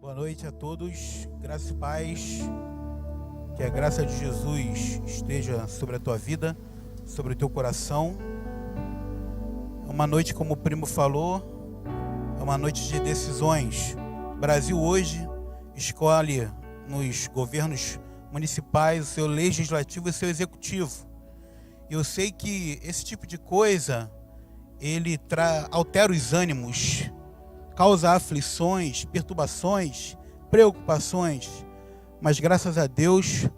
Boa noite a todos, graças e paz, que a graça de Jesus esteja sobre a tua vida, sobre o teu coração. É uma noite, como o primo falou, é uma noite de decisões. O Brasil hoje escolhe nos governos municipais o seu legislativo e o seu executivo. E eu sei que esse tipo de coisa, ele altera os ânimos, causa aflições, perturbações, preocupações, mas graças a Deus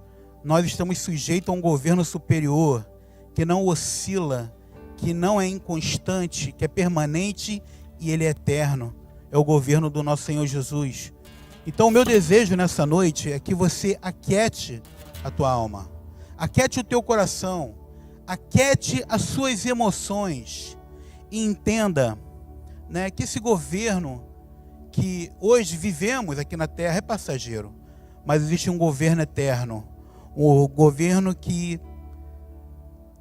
nós estamos sujeitos a um governo superior que não oscila, que não é inconstante, que é permanente e ele é eterno. É o governo do nosso Senhor Jesus. Então o meu desejo nessa noite é que você aquiete a tua alma, aquiete o teu coração, aquiete as suas emoções e entenda, que esse governo que hoje vivemos aqui na terra é passageiro, mas existe um governo eterno, um governo que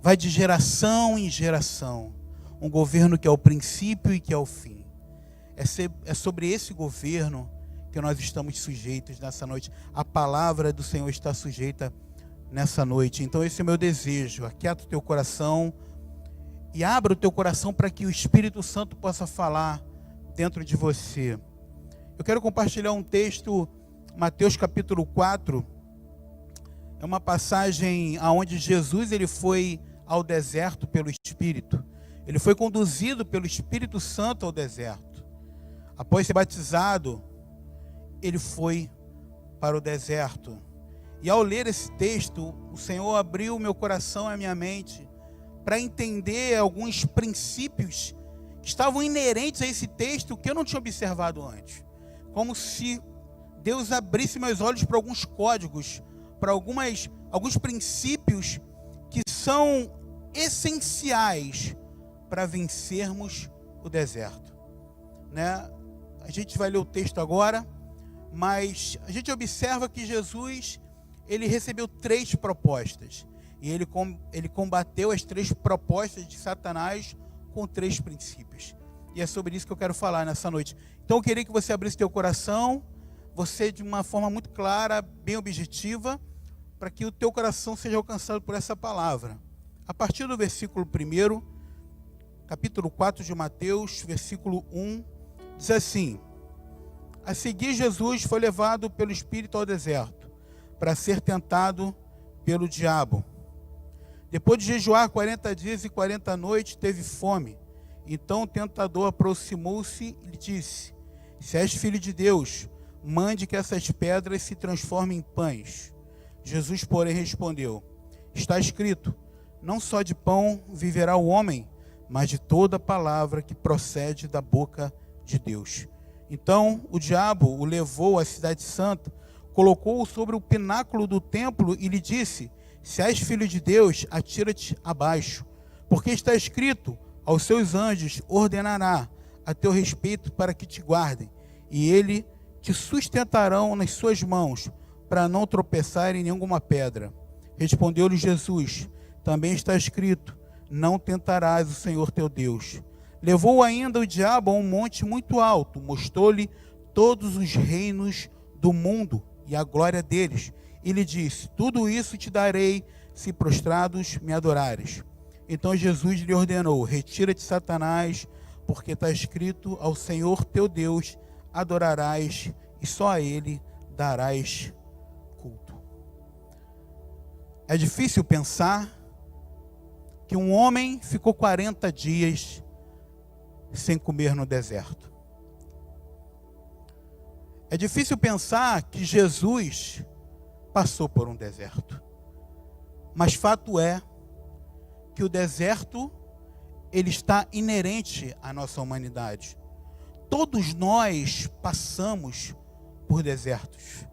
vai de geração em geração, um governo que é o princípio e que é o fim. É sobre esse governo que nós estamos sujeitos nessa noite. A palavra do Senhor está sujeita nessa noite. Então esse é o meu desejo. Aquieta o teu coração e abra o teu coração para que o Espírito Santo possa falar dentro de você. Eu quero compartilhar um texto, Mateus capítulo 4. É uma passagem onde Jesus ele foi ao deserto pelo Espírito. Ele foi conduzido pelo Espírito Santo ao deserto. Após ser batizado, ele foi para o deserto. E ao ler esse texto, o Senhor abriu meu coração e a minha mente para entender alguns princípios que estavam inerentes a esse texto que eu não tinha observado antes. Como se Deus abrisse meus olhos para alguns códigos, para alguns princípios que são essenciais para vencermos o deserto. A gente vai ler o texto agora, mas a gente observa que Jesus ele recebeu 3 propostas. E ele combateu as 3 propostas de Satanás com 3 princípios. E é sobre isso que eu quero falar nessa noite. Então eu queria que você abrisse teu coração, você de uma forma muito clara, bem objetiva, para que o teu coração seja alcançado por essa palavra. A partir do versículo 1, capítulo 4 de Mateus, versículo 1, diz assim: A seguir Jesus foi levado pelo Espírito ao deserto, para ser tentado pelo diabo. Depois de jejuar 40 dias e 40 noites, teve fome. Então o tentador aproximou-se e lhe disse: Se és filho de Deus, mande que essas pedras se transformem em pães. Jesus, porém, respondeu: Está escrito, não só de pão viverá o homem, mas de toda palavra que procede da boca de Deus. Então o diabo o levou à cidade santa, colocou-o sobre o pináculo do templo e lhe disse: Se és filho de Deus, atira-te abaixo, porque está escrito, aos seus anjos ordenará a teu respeito para que te guardem, e ele te sustentarão nas suas mãos, para não tropeçar em nenhuma pedra. Respondeu-lhe Jesus: Também está escrito, não tentarás o Senhor teu Deus. Levou ainda o diabo a um monte muito alto, mostrou-lhe todos os reinos do mundo e a glória deles, e lhe disse: Tudo isso te darei, se prostrados me adorares. Então Jesus lhe ordenou: Retira-te, Satanás, porque está escrito, ao Senhor teu Deus adorarás, e só a Ele darás culto. É difícil pensar que um homem ficou 40 dias sem comer no deserto. É difícil pensar que Jesus passou por um deserto. Mas fato é que o deserto ele está inerente à nossa humanidade. Todos nós passamos por desertos.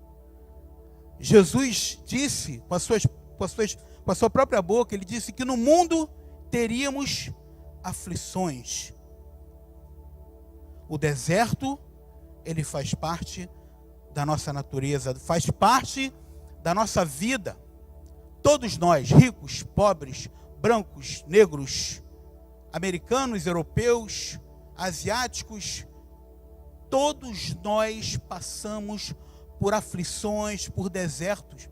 Jesus disse com a sua própria boca, ele disse que no mundo teríamos aflições. O deserto, ele faz parte da nossa natureza, faz parte da nossa vida. Todos nós, ricos, pobres, brancos, negros, americanos, europeus, asiáticos, todos nós passamos por aflições, por desertos.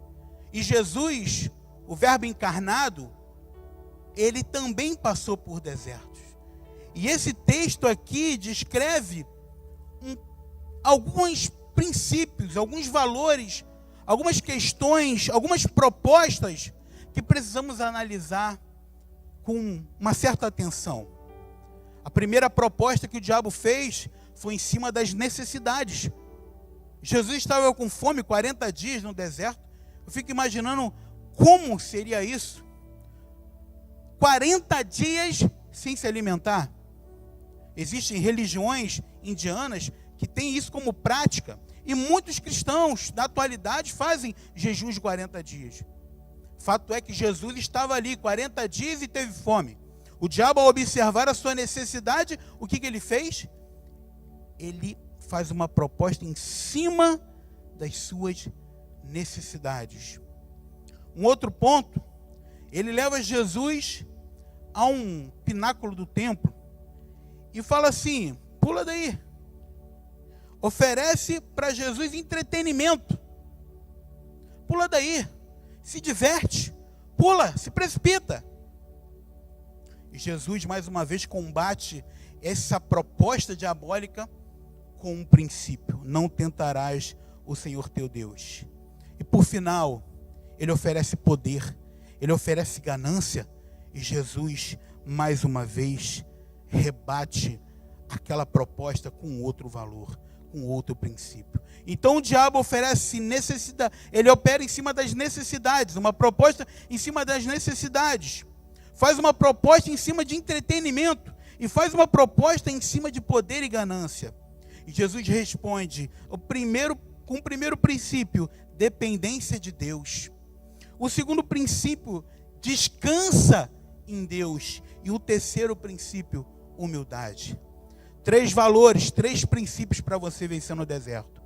E Jesus, o Verbo encarnado, ele também passou por desertos. E esse texto aqui descreve alguns princípios, alguns valores, algumas questões, algumas propostas que precisamos analisar com uma certa atenção. A primeira proposta que o diabo fez foi em cima das necessidades. Jesus estava com fome 40 dias no deserto. Eu fico imaginando como seria isso. 40 dias sem se alimentar. Existem religiões indianas que têm isso como prática. E muitos cristãos da atualidade fazem jejuns de 40 dias. Fato é que Jesus estava ali 40 dias e teve fome. O diabo, ao observar a sua necessidade, o que ele fez? Ele faz uma proposta em cima das suas necessidades. Um outro ponto, ele leva Jesus a um pináculo do templo e fala assim: pula daí. Oferece para Jesus entretenimento. Pula daí, se diverte, pula, se precipita. E Jesus, mais uma vez, combate essa proposta diabólica com um princípio: não tentarás o Senhor teu Deus. E por final, ele oferece poder, ele oferece ganância, e Jesus, mais uma vez, rebate aquela proposta com outro valor, com outro princípio. Então o diabo oferece necessidade, ele opera em cima das necessidades, uma proposta em cima das necessidades, faz uma proposta em cima de entretenimento e faz uma proposta em cima de poder e ganância. E Jesus responde com o primeiro princípio: dependência de Deus. O segundo princípio: descansa em Deus. E o terceiro princípio: humildade. 3 valores, 3 princípios para você vencer no deserto: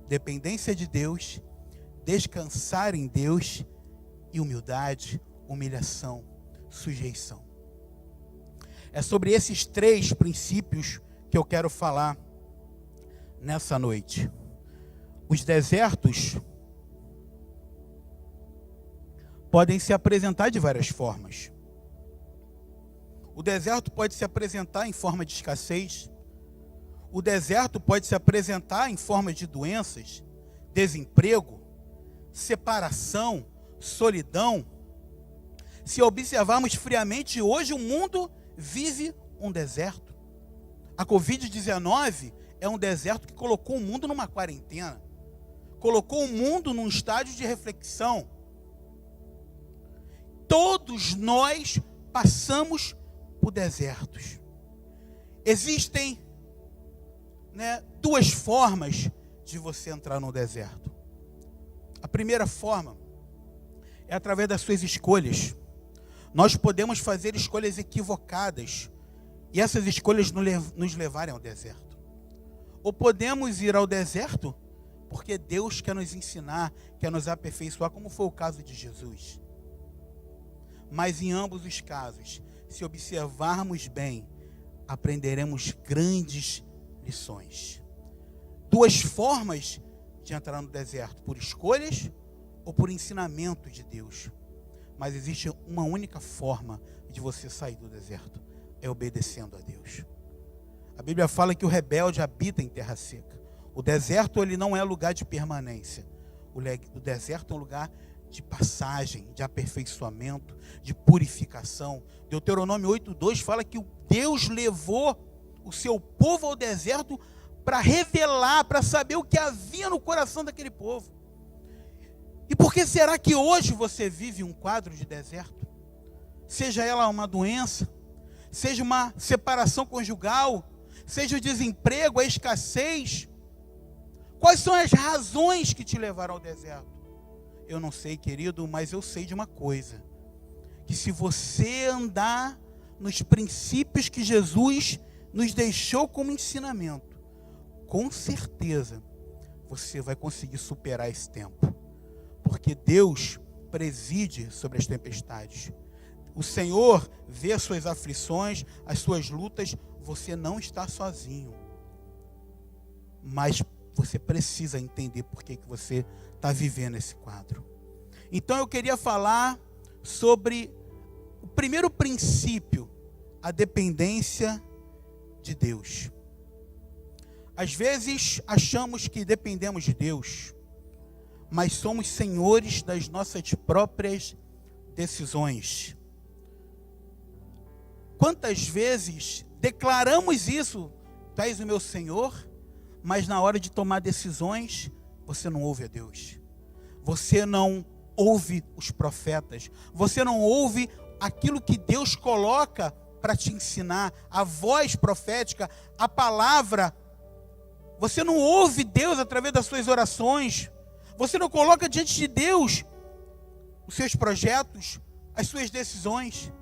dependência de Deus, descansar em Deus e humildade, humilhação, sujeição. É sobre esses 3 princípios que eu quero falar nessa noite. Os desertos podem se apresentar de várias formas. O deserto pode se apresentar em forma de escassez. O deserto pode se apresentar em forma de doenças, desemprego, separação, solidão. Se observarmos friamente, hoje o mundo vive um deserto. A Covid-19 é um deserto que colocou o mundo numa quarentena. Colocou o mundo num estágio de reflexão. Todos nós passamos por desertos. Existem, 2 formas de você entrar no deserto. A primeira forma é através das suas escolhas. Nós podemos fazer escolhas equivocadas e essas escolhas nos levarem ao deserto. Ou podemos ir ao deserto porque Deus quer nos ensinar, quer nos aperfeiçoar, como foi o caso de Jesus. Mas em ambos os casos, se observarmos bem, aprenderemos grandes lições. 2 formas de entrar no deserto: por escolhas ou por ensinamento de Deus. Mas existe uma única forma de você sair do deserto: é obedecendo a Deus. A Bíblia fala que o rebelde habita em terra seca. O deserto, ele não é lugar de permanência. O deserto é um lugar de passagem, de aperfeiçoamento, de purificação. Deuteronômio 8:2 fala que Deus levou o seu povo ao deserto para revelar, para saber o que havia no coração daquele povo. E por que será que hoje você vive um quadro de deserto? Seja ela uma doença, seja uma separação conjugal, seja o desemprego, a escassez. Quais são as razões que te levaram ao deserto? Eu não sei, querido, mas eu sei de uma coisa: que se você andar nos princípios que Jesus nos deixou como ensinamento, com certeza você vai conseguir superar esse tempo. Porque Deus preside sobre as tempestades. O Senhor vê as suas aflições, as suas lutas. Você não está sozinho. mas você precisa entender por que você está vivendo esse quadro. Então eu queria falar sobre o primeiro princípio, a dependência de Deus. Às vezes achamos que dependemos de Deus, mas somos senhores das nossas próprias decisões. Quantas vezes declaramos isso, tu és o meu Senhor, mas na hora de tomar decisões, você não ouve a Deus. Você não ouve os profetas. Você não ouve aquilo que Deus coloca para te ensinar, a voz profética, a palavra. Você não ouve Deus através das suas orações. Você não coloca diante de Deus os seus projetos, as suas decisões.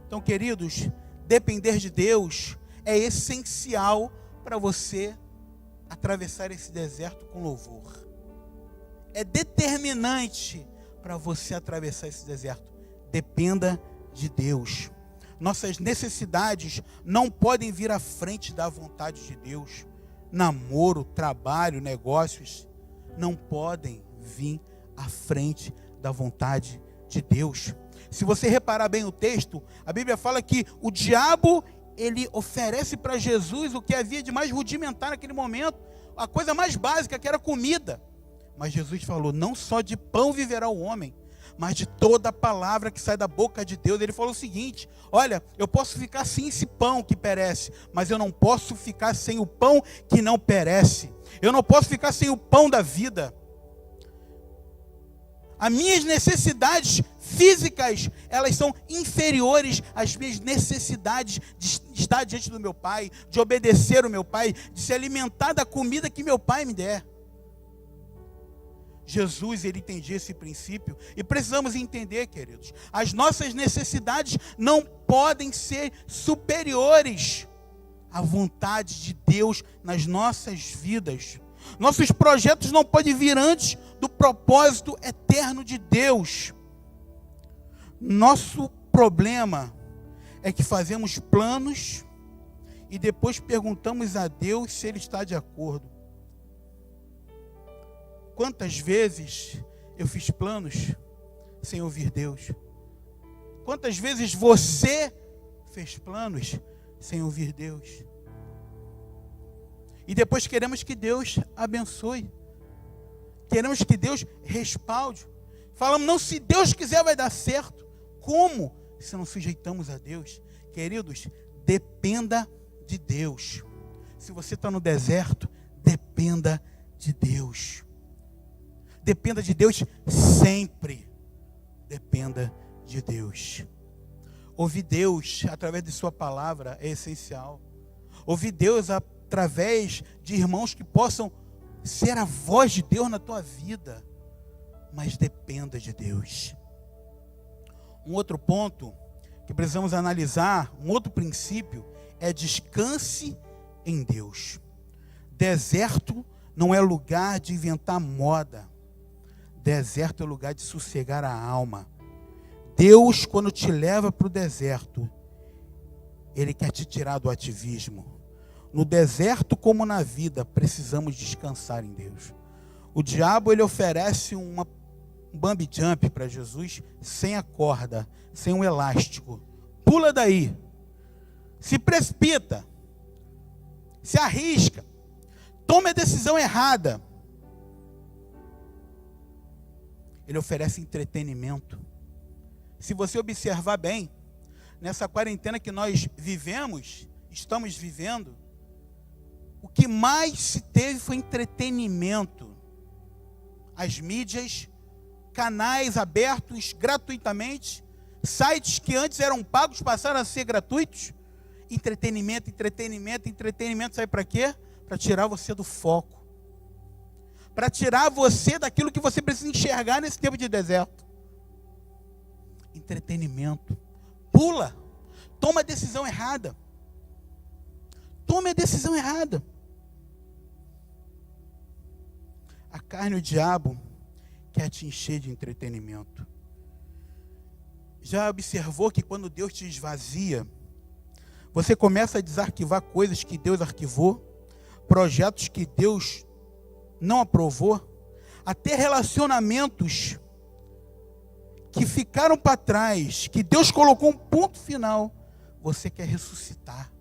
Então, queridos, depender de Deus é essencial para você atravessar esse deserto com louvor. É determinante para você atravessar esse deserto. Dependa de Deus. Nossas necessidades não podem vir à frente da vontade de Deus. Namoro, trabalho, negócios não podem vir à frente da vontade de Deus. Se você reparar bem o texto, a Bíblia fala que o diabo, ele oferece para Jesus o que havia de mais rudimentar naquele momento, a coisa mais básica, que era comida. Mas Jesus falou, não só de pão viverá o homem, mas de toda a palavra que sai da boca de Deus. Ele falou o seguinte, olha, eu posso ficar sem esse pão que perece, mas eu não posso ficar sem o pão que não perece. Eu não posso ficar sem o pão da vida. As minhas necessidades físicas, elas são inferiores às minhas necessidades de estar diante do meu Pai, de obedecer o meu Pai, de se alimentar da comida que meu Pai me der. Jesus, ele entendia esse princípio e precisamos entender, queridos, as nossas necessidades não podem ser superiores à vontade de Deus nas nossas vidas. Nossos projetos não podem vir antes do propósito eterno de Deus. Nosso problema é que fazemos planos e depois perguntamos a Deus se Ele está de acordo. Quantas vezes eu fiz planos sem ouvir Deus? Quantas vezes você fez planos sem ouvir Deus? E depois queremos que Deus abençoe. Queremos que Deus respalde. Falamos, não, se Deus quiser vai dar certo. Como? Se não sujeitamos a Deus. Queridos, dependa de Deus. Se você está no deserto, dependa de Deus. Dependa de Deus sempre. Dependa de Deus. Ouvir Deus através de sua palavra é essencial. Ouvir Deus através de irmãos que possam ser a voz de Deus na tua vida. Mas dependa de Deus. Um outro ponto que precisamos analisar, um outro princípio, é descanse em Deus. Deserto não é lugar de inventar moda. Deserto é lugar de sossegar a alma. Deus, quando te leva para o deserto, Ele quer te tirar do ativismo. No deserto, como na vida, precisamos descansar em Deus. O diabo, ele oferece um bungee jump para Jesus sem a corda, sem um elástico. Pula daí. Se precipita. Se arrisca. Tome a decisão errada. Ele oferece entretenimento. Se você observar bem, nessa quarentena que nós vivemos, estamos vivendo, o que mais se teve foi entretenimento. As mídias, canais abertos gratuitamente, sites que antes eram pagos passaram a ser gratuitos. Entretenimento, entretenimento, entretenimento. Sabe para quê? Para tirar você do foco. Para tirar você daquilo que você precisa enxergar nesse tempo de deserto. Entretenimento. Pula. Toma a decisão errada. Tome a decisão errada. A carne e o diabo quer te encher de entretenimento. Já observou que quando Deus te esvazia, você começa a desarquivar coisas que Deus arquivou? projetos que Deus não aprovou, até relacionamentos que ficaram para trás, que Deus colocou um ponto final, você quer ressuscitar.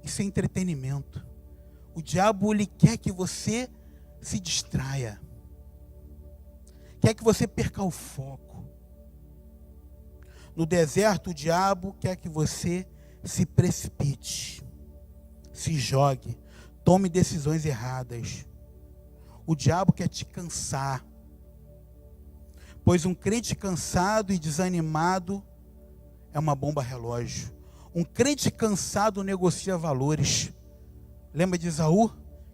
Isso é entretenimento. O diabo, ele quer que você se distraia, quer que você perca o foco. No deserto, o diabo quer que você se precipite, se jogue, tome decisões erradas. O diabo quer te cansar, pois um crente cansado e desanimado é uma bomba relógio. Um crente cansado negocia valores. Lembra de Esaú,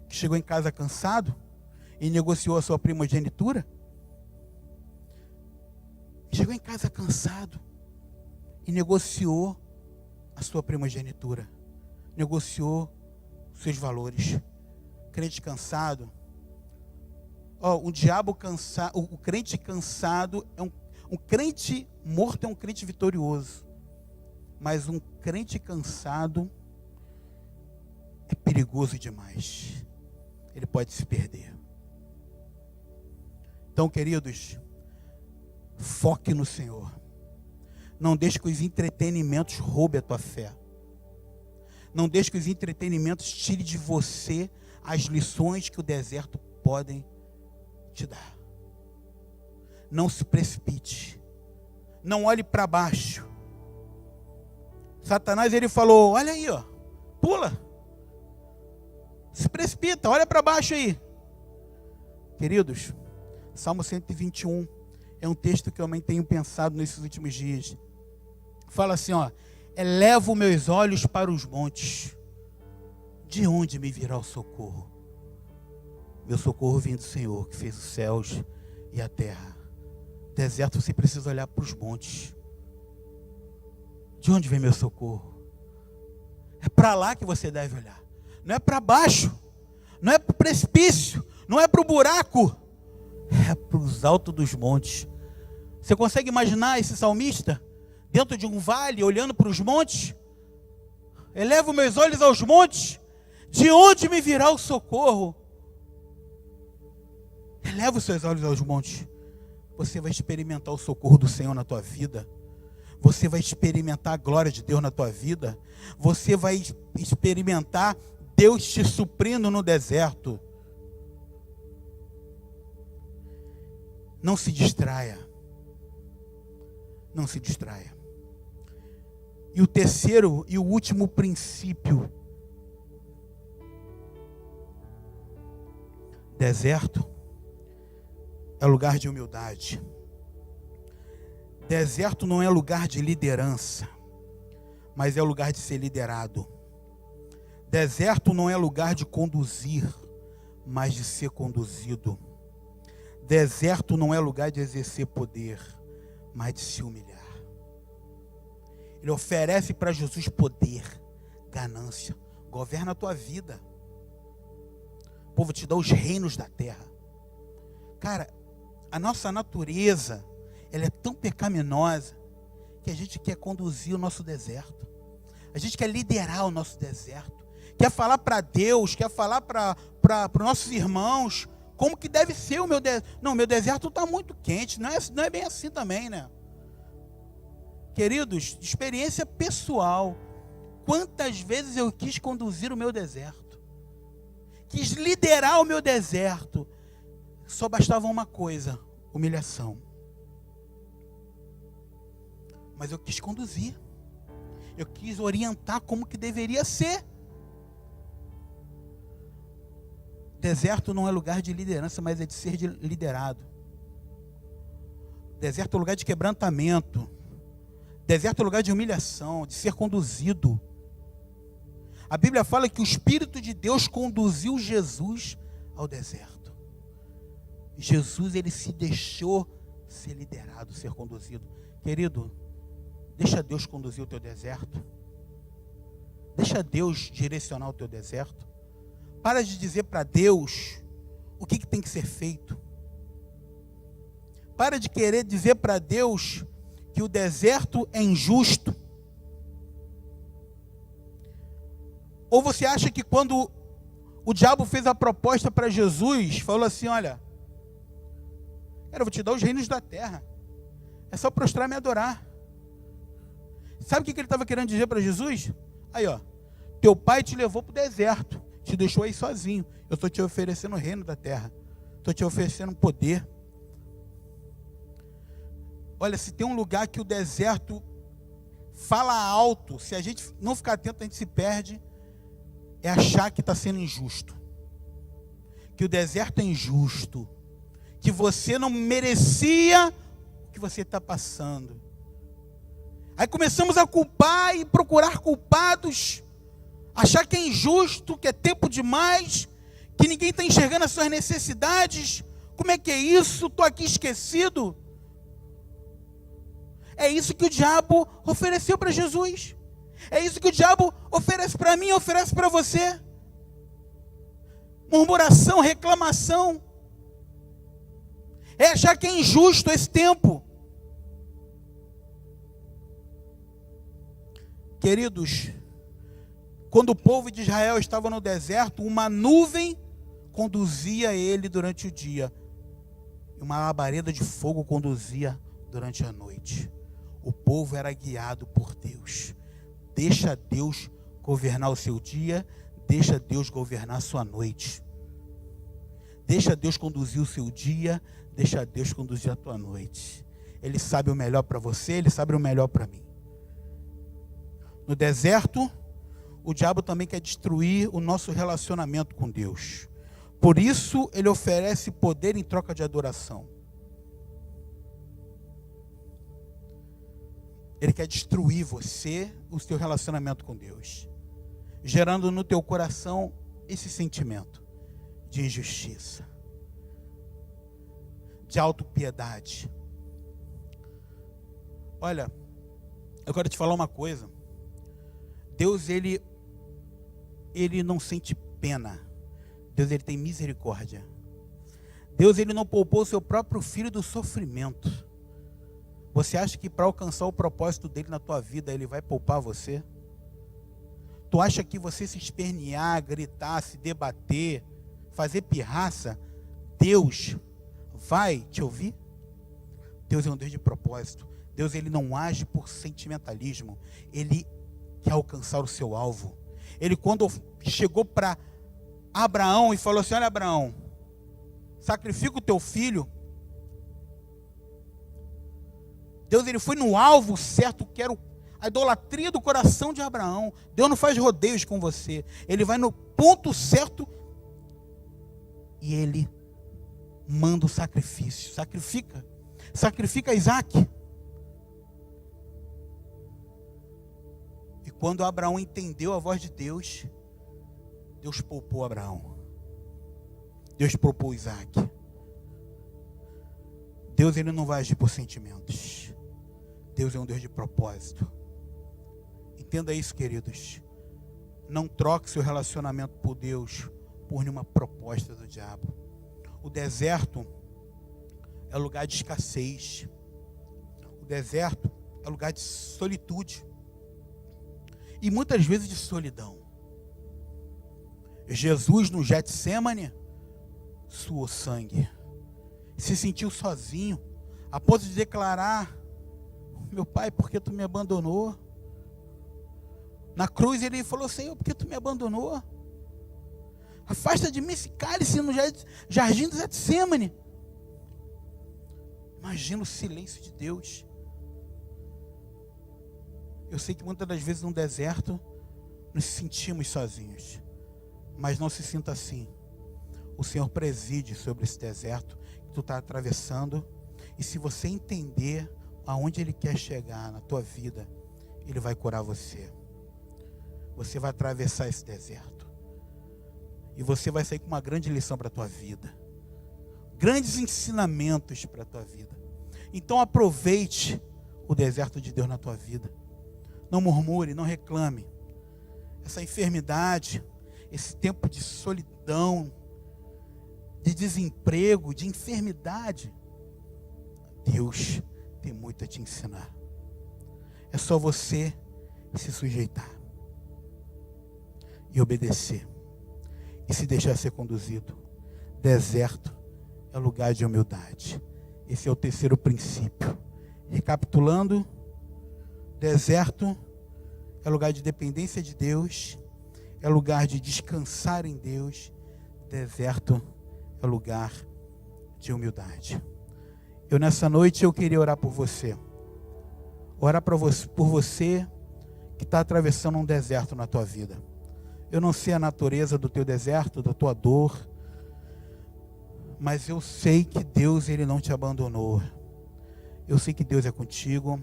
que chegou em casa cansado e negociou a sua primogenitura? Chegou em casa cansado e negociou a sua primogenitura, negociou seus valores. Crente cansado, o diabo cansado, o crente cansado é um crente morto é um crente vitorioso, mas um crente cansado é perigoso demais. Ele pode se perder. Então, queridos, foque no Senhor. Não deixe que os entretenimentos roubem a tua fé. Não deixe que os entretenimentos tirem de você as lições que o deserto podem te dar. Não se precipite. Não olhe para baixo. Satanás, ele falou, olha aí, ó, pula. Se precipita, olha para baixo aí. Queridos, Salmo 121 é um texto que eu também tenho pensado nesses últimos dias. Fala assim, ó, elevo meus olhos para os montes. De onde me virá o socorro? Meu socorro vem do Senhor, que fez os céus e a terra. Deserto, você precisa olhar para os montes. De onde vem meu socorro? É para lá que você deve olhar. Não é para baixo, não é para o precipício, não é para o buraco, é para os altos dos montes. Você consegue imaginar esse salmista dentro de um vale, olhando para os montes? Elevo meus olhos aos montes, de onde me virá o socorro? Eleva os seus olhos aos montes. Você vai experimentar o socorro do Senhor na tua vida. Você vai experimentar a glória de Deus na tua vida. Você vai experimentar Deus te suprindo no deserto. Não se distraia. Não se distraia. E o terceiro e o último princípio. Deserto é lugar de humildade. Deserto não é lugar de liderança, mas é lugar de ser liderado. Deserto não é lugar de conduzir, mas de ser conduzido. Deserto não é lugar de exercer poder, mas de se humilhar. Ele oferece para Jesus poder, ganância. Governa a tua vida. O povo te dá os reinos da terra. Cara, a nossa natureza, ela é tão pecaminosa que a gente quer conduzir o nosso deserto. A gente quer liderar o nosso deserto. Quer falar para Deus, quer falar para os nossos irmãos como que deve ser o meu deserto. Não, meu deserto está muito quente. Não é bem assim também, né? Queridos, experiência pessoal. Quantas vezes eu quis conduzir o meu deserto? Quis liderar o meu deserto. Só bastava uma coisa, humilhação. Mas eu quis conduzir. Eu quis orientar como que deveria ser. Deserto não é lugar de liderança, mas é de ser liderado. Deserto é lugar de quebrantamento. Deserto é lugar de humilhação, de ser conduzido. A Bíblia fala que o Espírito de Deus conduziu Jesus ao deserto. Jesus, ele se deixou ser liderado, ser conduzido. Querido, deixa Deus conduzir o teu deserto. Deixa Deus direcionar o teu deserto. Para de dizer para Deus o que tem que ser feito. Para de querer dizer para Deus que o deserto é injusto. Ou você acha que quando o diabo fez a proposta para Jesus, falou assim: olha, eu vou te dar os reinos da terra, é só prostrar e me adorar. Sabe o que ele estava querendo dizer para Jesus? Aí, ó, teu pai te levou para o deserto, te deixou aí sozinho. Eu estou te oferecendo o reino da terra, estou te oferecendo poder. Olha, se tem um lugar que o deserto fala alto, se a gente não ficar atento, a gente se perde, é achar que está sendo injusto, que o deserto é injusto, que você não merecia o que você está passando. Aí começamos a culpar e procurar culpados, achar que é injusto, que é tempo demais, que ninguém está enxergando as suas necessidades. Como é que é isso? Estou aqui esquecido. É isso que o diabo ofereceu para Jesus. É isso que o diabo oferece para mim, oferece para você. Murmuração, reclamação. É achar que é injusto esse tempo. Queridos, quando o povo de Israel estava no deserto, uma nuvem conduzia ele durante o dia, e uma labareda de fogo conduzia durante a noite. O povo era guiado por Deus. Deixa Deus governar o seu dia, deixa Deus governar a sua noite. Deixa Deus conduzir o seu dia, deixa Deus conduzir a tua noite. Ele sabe o melhor para você, Ele sabe o melhor para mim. No deserto, o diabo também quer destruir o nosso relacionamento com Deus. Por isso, ele oferece poder em troca de adoração. Ele quer destruir você, o seu relacionamento com Deus, gerando no teu coração esse sentimento de injustiça, de autopiedade. Olha, eu quero te falar uma coisa. Deus, ele não sente pena. Deus, ele tem misericórdia. Deus, ele não poupou o seu próprio filho do sofrimento. Você acha que para alcançar o propósito dele na tua vida, ele vai poupar você? Tu acha que você se espernear, gritar, se debater, fazer pirraça, Deus vai te ouvir? Deus é um Deus de propósito. Deus, ele não age por sentimentalismo. Ele quer alcançar o seu alvo. Ele, quando chegou para Abraão e falou assim: olha, Abraão, sacrifica o teu filho. Deus, ele foi no alvo certo, que era a idolatria do coração de Abraão. Deus não faz rodeios com você. Ele vai no ponto certo e ele manda o sacrifício. Sacrifica Isaac. E quando Abraão entendeu a voz de Deus, Deus poupou Abraão. Deus poupou Isaac. Deus, ele não vai agir por sentimentos. Deus é um Deus de propósito. Entenda isso, queridos. Não troque seu relacionamento por Deus por nenhuma proposta do diabo. O deserto é lugar de escassez. O deserto é lugar de solitude. E muitas vezes de solidão. Jesus no Getsêmani suou sangue. Se sentiu sozinho, a ponto de declarar: meu Pai, por que tu me abandonou? Na cruz ele falou: Senhor, por que tu me abandonou? Afasta de mim esse cálice no jardim do Getsêmani. Imagina o silêncio de Deus. Eu sei que muitas das vezes no deserto nos sentimos sozinhos, mas não se sinta assim. O Senhor preside sobre esse deserto que tu está atravessando, e se você entender aonde Ele quer chegar na tua vida, Ele vai curar você. Você vai atravessar esse deserto, e você vai sair com uma grande lição para a tua vida, grandes ensinamentos para a tua vida. Então aproveite o deserto de Deus na tua vida. Não murmure, não reclame. Essa enfermidade, esse tempo de solidão, de desemprego, de enfermidade, Deus tem muito a te ensinar. É só você se sujeitar. e obedecer. E se deixar ser conduzido. Deserto é lugar de humildade. Esse é o terceiro princípio. Recapitulando, deserto é lugar de dependência de Deus, é lugar de descansar em Deus. Deserto é lugar de humildade. Eu nessa noite eu queria orar por você. Orar por você que está atravessando um deserto na tua vida. Eu não sei a natureza do teu deserto, da tua dor, mas eu sei que Deus, Ele não te abandonou. Eu sei que Deus é contigo.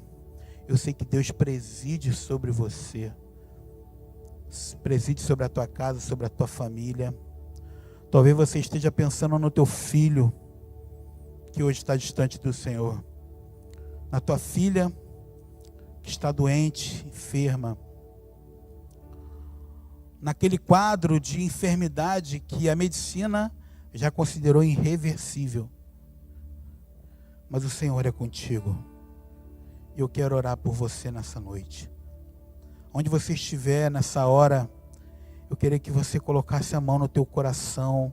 Eu sei que Deus preside sobre você. Preside sobre a tua casa, sobre a tua família. Talvez você esteja pensando no teu filho, que hoje está distante do Senhor. Na tua filha, que está doente, enferma. Naquele quadro de enfermidade que a medicina já considerou irreversível. Mas o Senhor é contigo. E eu quero orar por você nessa noite. Onde você estiver nessa hora, eu queria que você colocasse a mão no teu coração.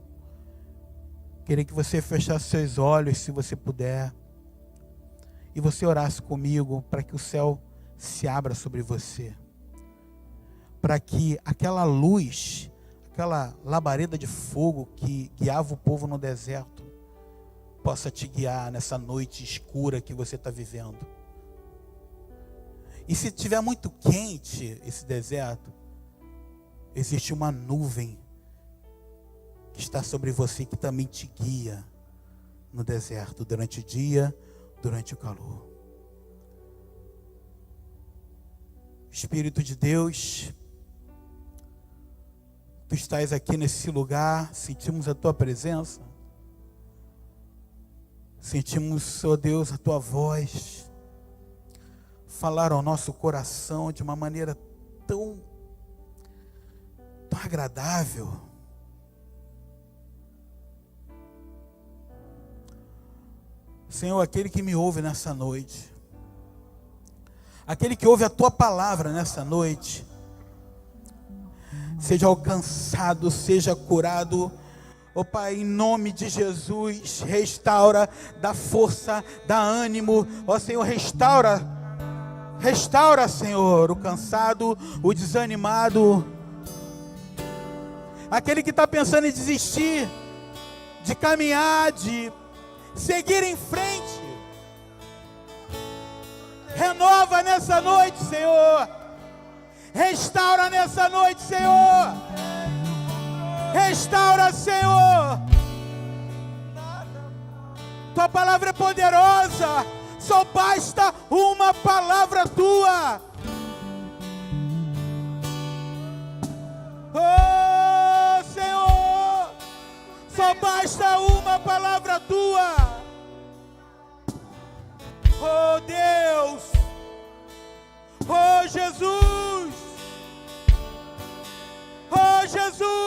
Queria que você fechasse seus olhos, se você puder. E você orasse comigo para que o céu se abra sobre você. Para que aquela luz, aquela labareda de fogo que guiava o povo no deserto, possa te guiar nessa noite escura que você está vivendo. E se estiver muito quente esse deserto, existe uma nuvem que está sobre você, que também te guia no deserto, durante o dia, durante o calor. Espírito de Deus, Tu estás aqui nesse lugar, sentimos a Tua presença, sentimos, ó Deus, a Tua voz, falar ao nosso coração de uma maneira tão agradável. Senhor, aquele que me ouve nessa noite, aquele que ouve a Tua palavra nessa noite, seja alcançado, seja curado. Ó Pai, em nome de Jesus, restaura, dá força, dá ânimo. Ó Senhor, restaura, Senhor, o cansado, o desanimado, aquele que está pensando em desistir, de caminhar, de seguir em frente. Renova nessa noite, Senhor. Restaura nessa noite, Senhor. Restaura, Senhor. Tua palavra é poderosa. Só basta uma palavra Tua. Oh, Senhor. Só basta uma palavra Tua. Oh, Deus. Oh, Jesus. Oh, Jesus.